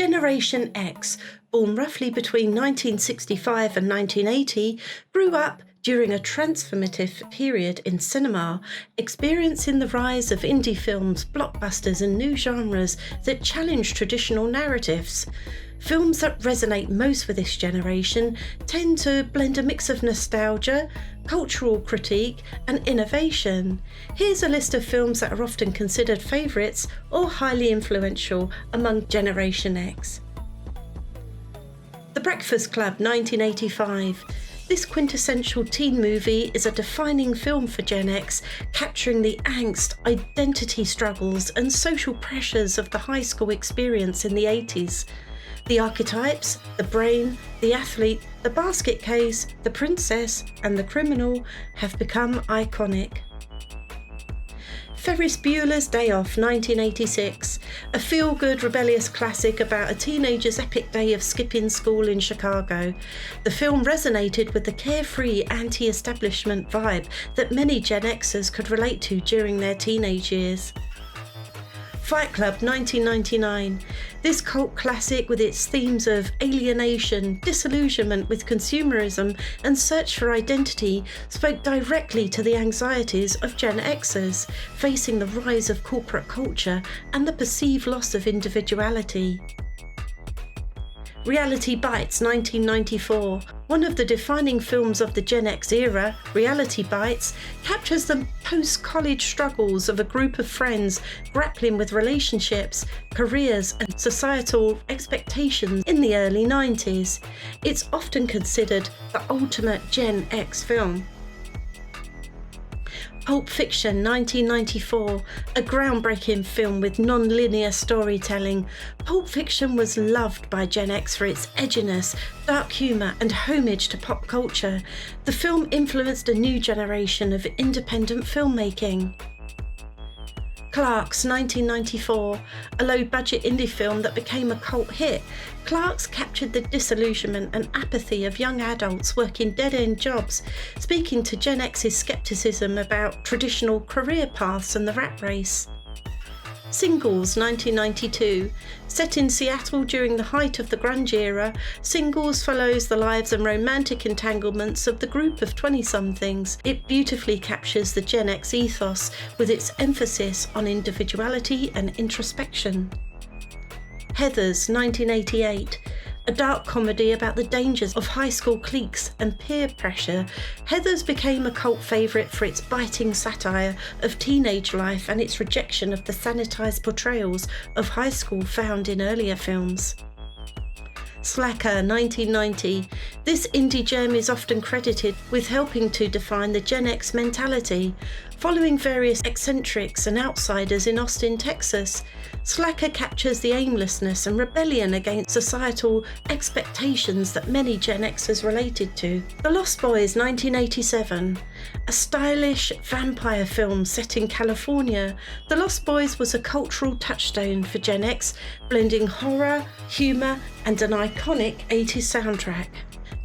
Generation X, born roughly between 1965 and 1980, grew up during a transformative period in cinema, experiencing the rise of indie films, blockbusters and new genres that challenge traditional narratives. Films that resonate most with this generation tend to blend a mix of nostalgia, cultural critique and innovation. Here's a list of films that are often considered favourites or highly influential among Generation X. The Breakfast Club, 1985. This quintessential teen movie is a defining film for Gen X, capturing the angst, identity struggles and social pressures of the high school experience in the 80s. The archetypes, the brain, the athlete, the basket case, the princess and the criminal have become iconic. Ferris Bueller's Day Off, 1986, a feel-good rebellious classic about a teenager's epic day of skipping school in Chicago. The film resonated with the carefree anti-establishment vibe that many Gen Xers could relate to during their teenage years. Fight Club, 1999. This cult classic, with its themes of alienation, disillusionment with consumerism and search for identity, spoke directly to the anxieties of Gen Xers, facing the rise of corporate culture and the perceived loss of individuality. Reality Bites, 1994. One of the defining films of the Gen X era, Reality Bites, captures the post-college struggles of a group of friends grappling with relationships, careers and societal expectations in the early 90s. It's often considered the ultimate Gen X film. Pulp Fiction, 1994, a groundbreaking film with non-linear storytelling. Pulp Fiction was loved by Gen X for its edginess, dark humour and homage to pop culture. The film influenced a new generation of independent filmmaking. Cliques, 1994, a low-budget indie film that became a cult hit. Cliques captured the disillusionment and apathy of young adults working dead-end jobs, speaking to Gen X's scepticism about traditional career paths and the rat race. Singles, 1992. Set in Seattle during the height of the grunge era, Singles follows the lives and romantic entanglements of the group of 20-somethings. It beautifully captures the Gen X ethos with its emphasis on individuality and introspection. Heathers, 1988. A dark comedy about the dangers of high school cliques and peer pressure, Heathers became a cult favourite for its biting satire of teenage life and its rejection of the sanitised portrayals of high school found in earlier films. Slacker, 1990. This indie gem is often credited with helping to define the Gen X mentality. Following various eccentrics and outsiders in Austin, Texas, Slacker captures the aimlessness and rebellion against societal expectations that many Gen Xers related to. The Lost Boys, 1987. A stylish vampire film set in California, The Lost Boys was a cultural touchstone for Gen X, blending horror, humour and an iconic 80s soundtrack.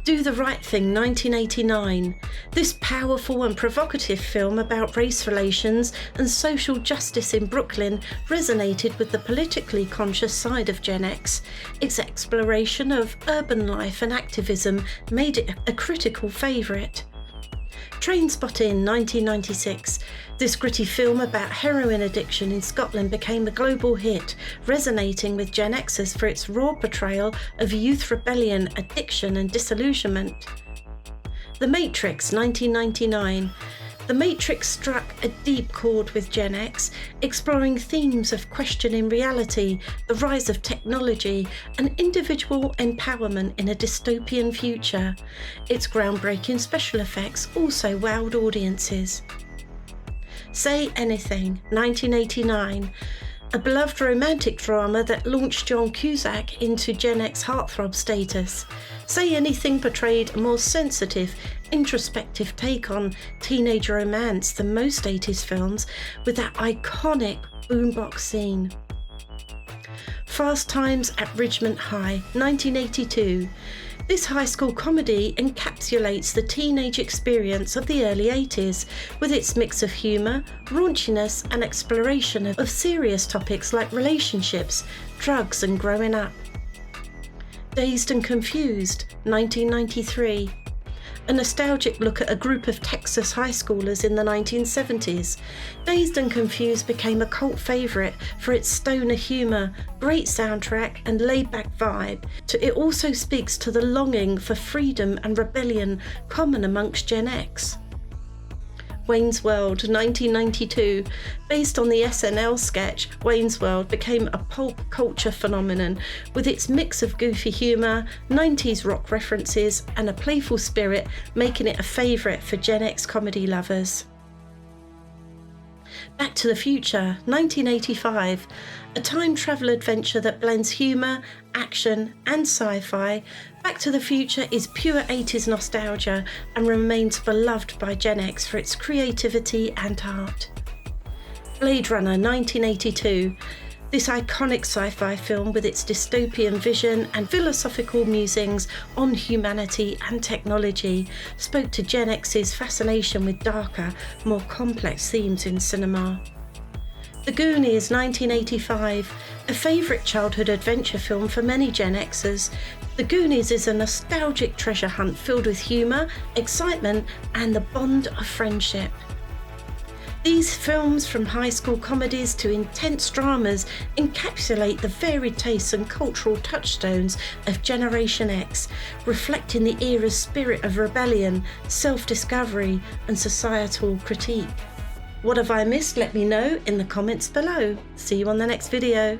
Do the Right Thing, 1989. This powerful and provocative film about race relations and social justice in Brooklyn resonated with the politically conscious side of Gen X. Its exploration of urban life and activism made it a critical favourite. Trainspotting, 1996. This gritty film about heroin addiction in Scotland became a global hit, resonating with Gen Xers for its raw portrayal of youth rebellion, addiction and disillusionment. The Matrix, 1999. The Matrix struck a deep chord with Gen X, exploring themes of questioning reality, the rise of technology, and individual empowerment in a dystopian future. Its groundbreaking special effects also wowed audiences. Say Anything, 1989. A beloved romantic drama that launched John Cusack into Gen X heartthrob status. Say Anything portrayed a more sensitive, introspective take on teenage romance than most 80s films, with that iconic boombox scene. Fast Times at Ridgemont High, 1982. This high school comedy encapsulates the teenage experience of the early 80s, with its mix of humour, raunchiness and exploration of serious topics like relationships, drugs and growing up. Dazed and Confused, 1993. A nostalgic look at a group of Texas high schoolers in the 1970s. Dazed and Confused became a cult favourite for its stoner humour, great soundtrack and laid-back vibe. It also speaks to the longing for freedom and rebellion common amongst Gen X. Wayne's World, 1992. Based on the SNL sketch, Wayne's World became a pulp culture phenomenon with its mix of goofy humour, 90s rock references and a playful spirit, making it a favourite for Gen X comedy lovers. Back to the Future, 1985. A time travel adventure that blends humour, action and sci-fi. Back to the Future is pure 80s nostalgia and remains beloved by Gen X for its creativity and art. Blade Runner, 1982. This iconic sci-fi film, with its dystopian vision and philosophical musings on humanity and technology, spoke to Gen X's fascination with darker, more complex themes in cinema. The Goonies, 1985, a favourite childhood adventure film for many Gen Xers. The Goonies is a nostalgic treasure hunt filled with humour, excitement and the bond of friendship. These films, from high school comedies to intense dramas, encapsulate the varied tastes and cultural touchstones of Generation X, reflecting the era's spirit of rebellion, self-discovery and societal critique. What have I missed? Let me know in the comments below. See you on the next video.